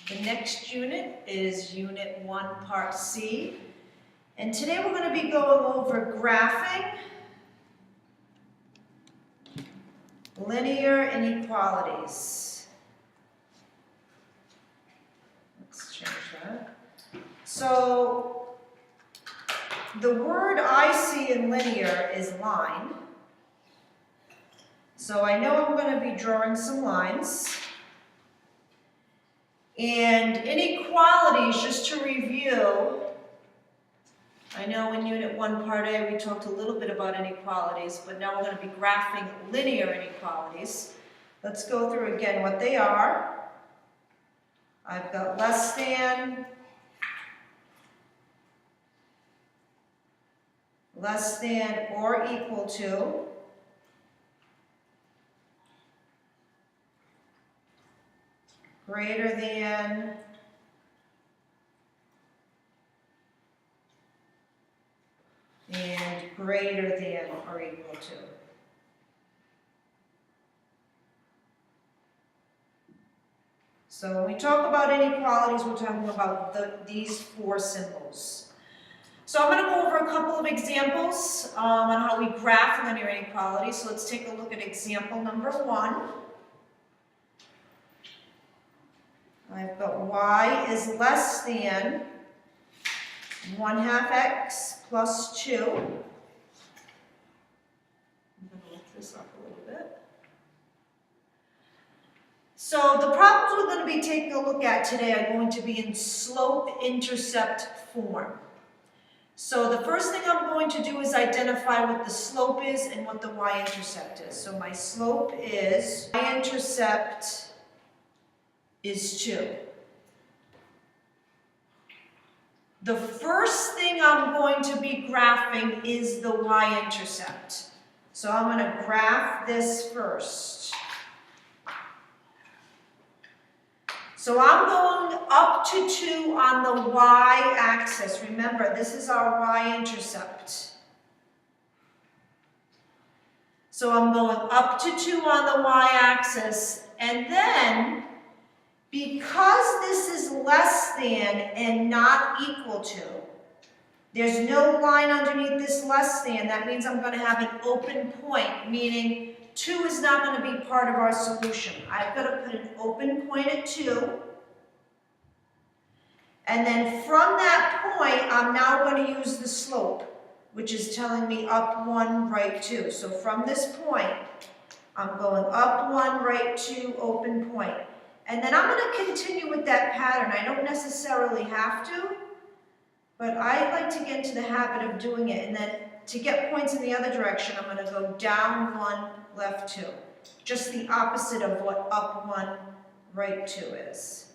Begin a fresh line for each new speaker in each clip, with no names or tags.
The next unit is Unit 1, Part C. And today we're going to be going over graphing linear inequalities. Let's change that. So the word I see in linear is line. So I know I'm going to be drawing some lines. And inequalities, just to review, I know in Unit 1, Part A, we talked a little bit about inequalities, but now we're going to be graphing linear inequalities. Let's go through again what they are. I've got less than or equal to, greater than, and greater than or equal to. So when we talk about inequalities, we're talking about these four symbols. So I'm going to go over a couple of examples on how we graph linear inequalities. So let's take a look at example number 1. I've got y is less than 1/2 x plus 2. I'm going to lift this up a little bit. So the problems we're going to be taking a look at today are going to be in slope-intercept form. So the first thing I'm going to do is identify what the slope is and what the y-intercept is. So my slope is, y-intercept is 2. The first thing I'm going to be graphing is the y-intercept. So I'm going to graph this first. So I'm going up to 2 on the y-axis. Remember, this is our y-intercept. So I'm going up to 2 on the y-axis, and then because this is less than and not equal to, there's no line underneath this less than. That means I'm going to have an open point, meaning 2 is not going to be part of our solution. I've got to put an open point at 2. And then from that point, I'm now going to use the slope, which is telling me up 1, right 2. So from this point, I'm going up 1, right 2, open point. And then I'm going to continue with that pattern. I don't necessarily have to, but I like to get into the habit of doing it. And then to get points in the other direction, I'm going to go down 1, left 2. Just the opposite of what up 1, right 2 is.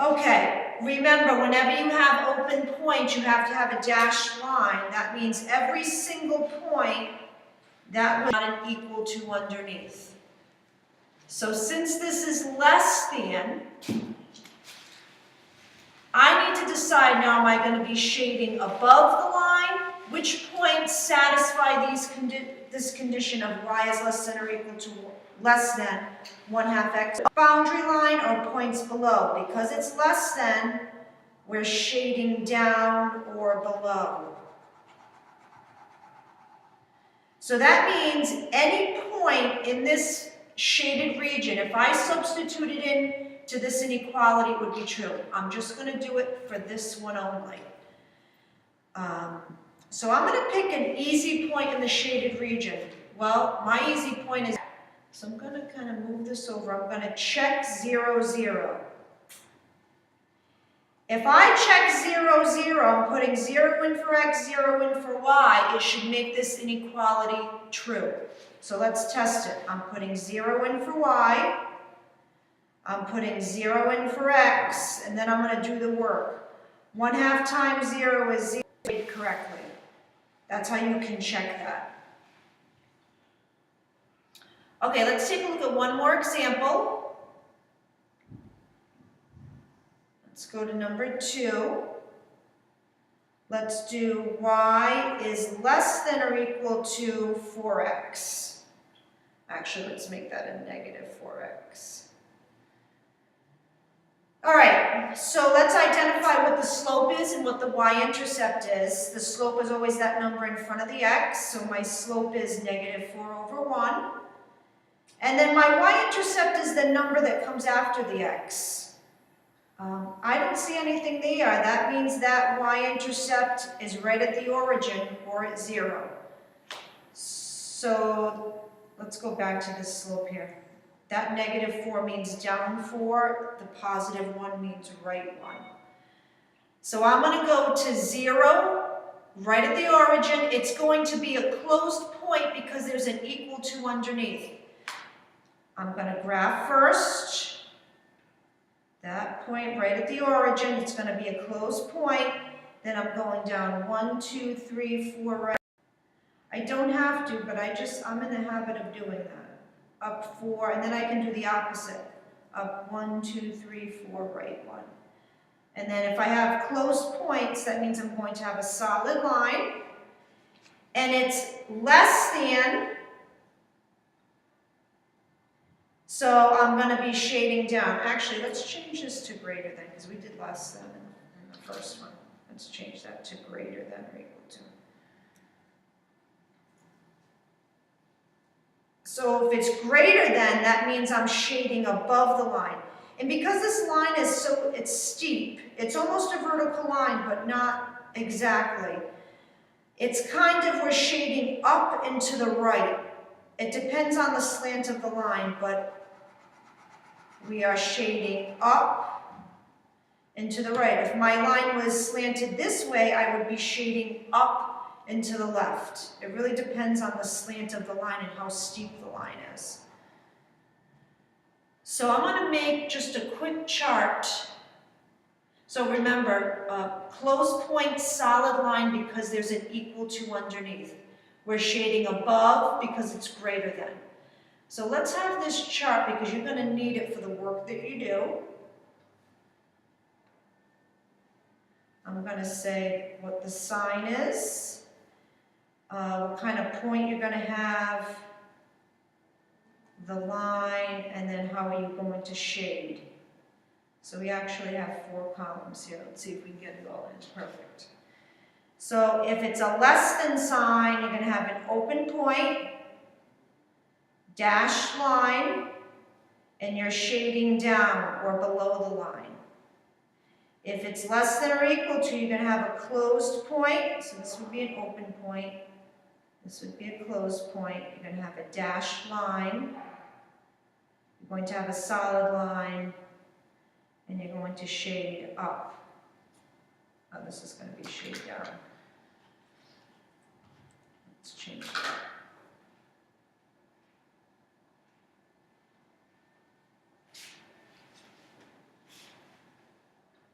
Okay, remember, whenever you have open points, you have to have a dashed line. That means every single point that will not an equal to underneath. So since this is less than, I need to decide now, am I going to be shading above the line? Which points satisfy this condition of y is less than or equal to less than 1/2 x? Boundary line or points below? Because it's less than, we're shading down or below. So that means any point in this shaded region, if I substitute it in to this inequality, it would be true. I'm just going to do it for this one only. So I'm going to pick an easy point in the shaded region. Well, my easy point is, so I'm going to kind of move this over. I'm going to check 0, 0. If I check 0, 0, I'm putting 0 in for x, 0 in for y, it should make this inequality true. So let's test it. I'm putting 0 in for y, I'm putting 0 in for x, and then I'm going to do the work. 1/2 times 0 is 0, correctly. That's how you can check that. Okay, let's take a look at one more example. Let's go to number 2. Let's do y is less than or equal to 4x. Actually, let's make that a negative 4x. All right, so let's identify what the slope is and what the y-intercept is. The slope is always that number in front of the x, so my slope is -4/1. And then my y-intercept is the number that comes after the x. I don't see anything there. That means that y-intercept is right at the origin or at 0. So let's go back to this slope here. That -4 means down 4, the +1 means right 1. So I'm going to go to 0, right at the origin. It's going to be a closed point because there's an equal to underneath. I'm going to graph first. That point right at the origin, it's going to be a closed point. Then I'm going down 1, 2, 3, 4, right. I don't have to, but I'm in the habit of doing that. Up 4, and then I can do the opposite. Up 1, 2, 3, 4, right 1. And then if I have closed points, that means I'm going to have a solid line. And it's less than, so I'm going to be shading down. Actually, let's change this to greater than, because we did less than in the first one. Let's change that to greater than or equal to. So if it's greater than, that means I'm shading above the line. And because this line is it's steep, it's almost a vertical line, but not exactly. It's kind of, we're shading up and to the right. It depends on the slant of the line, but we are shading up and to the right. If my line was slanted this way, I would be shading up and to the left. It really depends on the slant of the line and how steep the line is. So I'm going to make just a quick chart. So remember, closed point, solid line because there's an equal to underneath. We're shading above because it's greater than. So let's have this chart because you're going to need it for the work that you do. I'm going to say what the sign is, what kind of point you're going to have, the line, and then how are you going to shade. So we actually have 4 columns here. Let's see if we can get it all in. Perfect. So if it's a less than sign, you're going to have an open point, dashed line, and you're shading down or below the line. If it's less than or equal to, you're going to have a closed point. So this would be an open point. This would be a closed point. You're going to have a dashed line. You're going to have a solid line. And you're going to shade up. Oh, this is going to be shade down. Let's change that.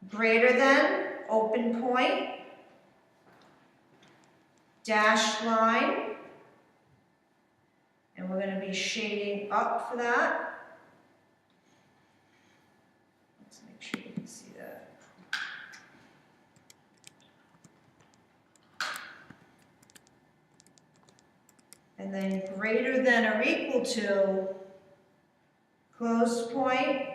Greater than, open point, dashed line, and we're going to be shading up for that. Let's make sure you can see that. And then greater than or equal to, closed point,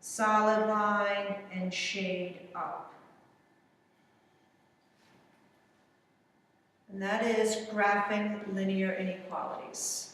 solid line, and shade up. And that is graphing linear inequalities.